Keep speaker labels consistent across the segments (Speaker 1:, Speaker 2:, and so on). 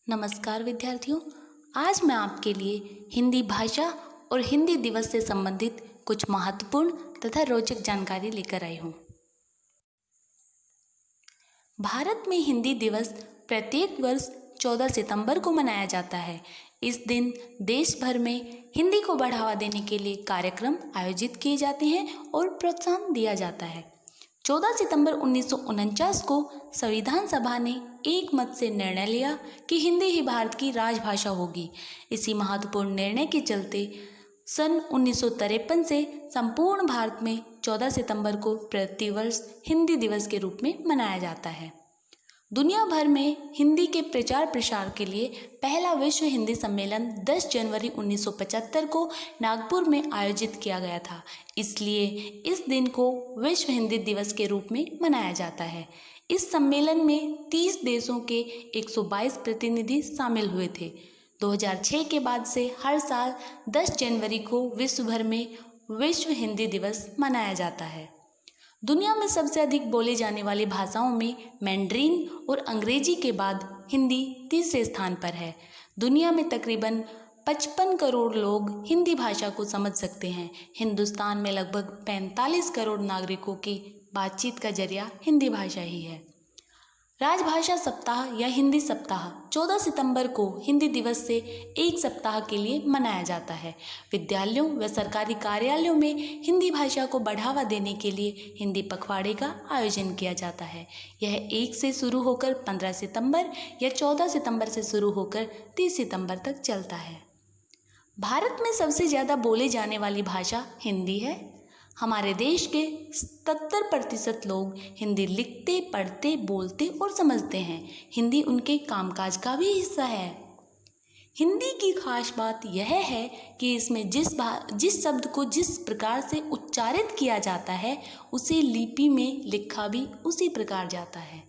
Speaker 1: नमस्कार विद्यार्थियों, आज मैं आपके लिए हिंदी भाषा और हिंदी दिवस से संबंधित कुछ महत्वपूर्ण तथा रोचक जानकारी लेकर आई हूँ। भारत में हिंदी दिवस प्रत्येक वर्ष 14 सितंबर को मनाया जाता है। इस दिन देश भर में हिंदी को बढ़ावा देने के लिए कार्यक्रम आयोजित किए जाते हैं और प्रोत्साहन दिया जाता है। 14 सितंबर 1949 को संविधान सभा ने एक मत से निर्णय लिया कि हिंदी ही भारत की राजभाषा होगी। इसी महत्वपूर्ण निर्णय के चलते सन 1953 से संपूर्ण भारत में 14 सितंबर को प्रतिवर्ष हिंदी दिवस के रूप में मनाया जाता है। दुनिया भर में हिंदी के प्रचार प्रसार के लिए पहला विश्व हिंदी सम्मेलन 10 जनवरी 1975 को नागपुर में आयोजित किया गया था। इसलिए इस दिन को विश्व हिंदी दिवस के रूप में मनाया जाता है। इस सम्मेलन में 30 देशों के 122 प्रतिनिधि शामिल हुए थे। 2006 के बाद से हर साल 10 जनवरी को विश्व भर में विश्व हिंदी दिवस मनाया जाता है। दुनिया में सबसे अधिक बोली जाने वाली भाषाओं में मैंड्रीन और अंग्रेजी के बाद हिंदी तीसरे स्थान पर है। दुनिया में तकरीबन 55 करोड़ लोग हिंदी भाषा को समझ सकते हैं। हिंदुस्तान में लगभग 45 करोड़ नागरिकों की बातचीत का जरिया हिंदी भाषा ही है। राजभाषा सप्ताह या हिंदी सप्ताह 14 सितंबर को हिंदी दिवस से एक सप्ताह के लिए मनाया जाता है। विद्यालयों व सरकारी कार्यालयों में हिंदी भाषा को बढ़ावा देने के लिए हिंदी पखवाड़े का आयोजन किया जाता है। यह 1 से शुरू होकर 15 सितंबर या 14 सितंबर से शुरू होकर 30 सितंबर तक चलता है। भारत में सबसे ज़्यादा बोले जाने वाली भाषा हिंदी है। हमारे देश के 70% लोग हिंदी लिखते, पढ़ते, बोलते और समझते हैं। हिंदी उनके कामकाज का भी हिस्सा है। हिंदी की खास बात यह है कि इसमें जिस शब्द को जिस प्रकार से उच्चारित किया जाता है उसे लिपि में लिखा भी उसी प्रकार जाता है।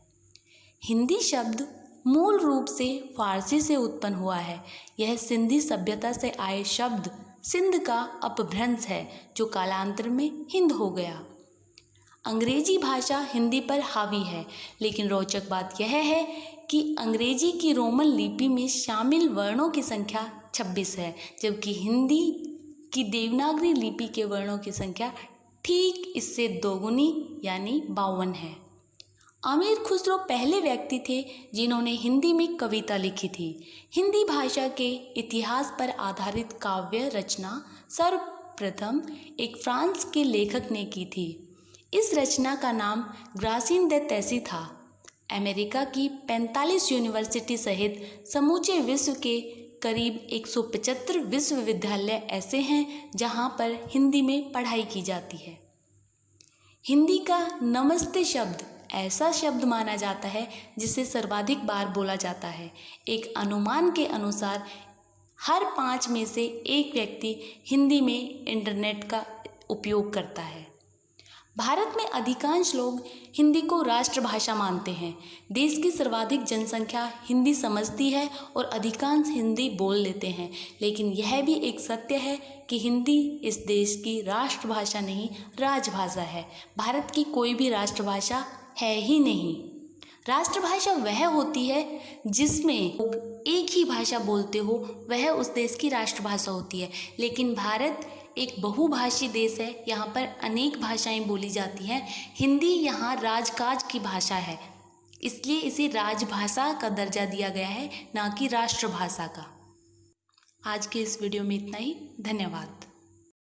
Speaker 1: हिंदी शब्द मूल रूप से फारसी से उत्पन्न हुआ है। यह सिंधी सभ्यता से आए शब्द सिंध का अपभ्रंश है जो कालांतर में हिंद हो गया। अंग्रेजी भाषा हिंदी पर हावी है, लेकिन रोचक बात यह है कि अंग्रेजी की रोमन लिपि में शामिल वर्णों की संख्या 26 है, जबकि हिंदी की देवनागरी लिपि के वर्णों की संख्या ठीक इससे दोगुनी यानी 52 है। अमीर खुसरो पहले व्यक्ति थे जिन्होंने हिंदी में कविता लिखी थी। हिंदी भाषा के इतिहास पर आधारित काव्य रचना सर्वप्रथम एक फ्रांस के लेखक ने की थी। इस रचना का नाम ग्रासिन दे तैसी था। अमेरिका की 45 यूनिवर्सिटी सहित समूचे विश्व के करीब 175 विश्वविद्यालय ऐसे हैं जहां पर हिंदी में पढ़ाई की जाती है। हिंदी का नमस्ते शब्द ऐसा शब्द माना जाता है जिसे सर्वाधिक बार बोला जाता है। एक अनुमान के अनुसार हर 5 में से 1 व्यक्ति हिंदी में इंटरनेट का उपयोग करता है। भारत में अधिकांश लोग हिंदी को राष्ट्रभाषा मानते हैं। देश की सर्वाधिक जनसंख्या हिंदी समझती है और अधिकांश हिंदी बोल लेते हैं, लेकिन यह भी एक सत्य है कि हिंदी इस देश की राष्ट्रभाषा नहीं, राजभाषा है। भारत की कोई भी राष्ट्रभाषा है ही नहीं। राष्ट्रभाषा वह होती है जिसमें लोग एक ही भाषा बोलते हो, वह उस देश की राष्ट्रभाषा होती है। लेकिन भारत एक बहुभाषी देश है, यहाँ पर अनेक भाषाएं बोली जाती हैं। हिंदी यहाँ राजकाज की भाषा है, इसलिए इसे राजभाषा का दर्जा दिया गया है, ना कि राष्ट्रभाषा का। आज के इस वीडियो में इतना ही। धन्यवाद।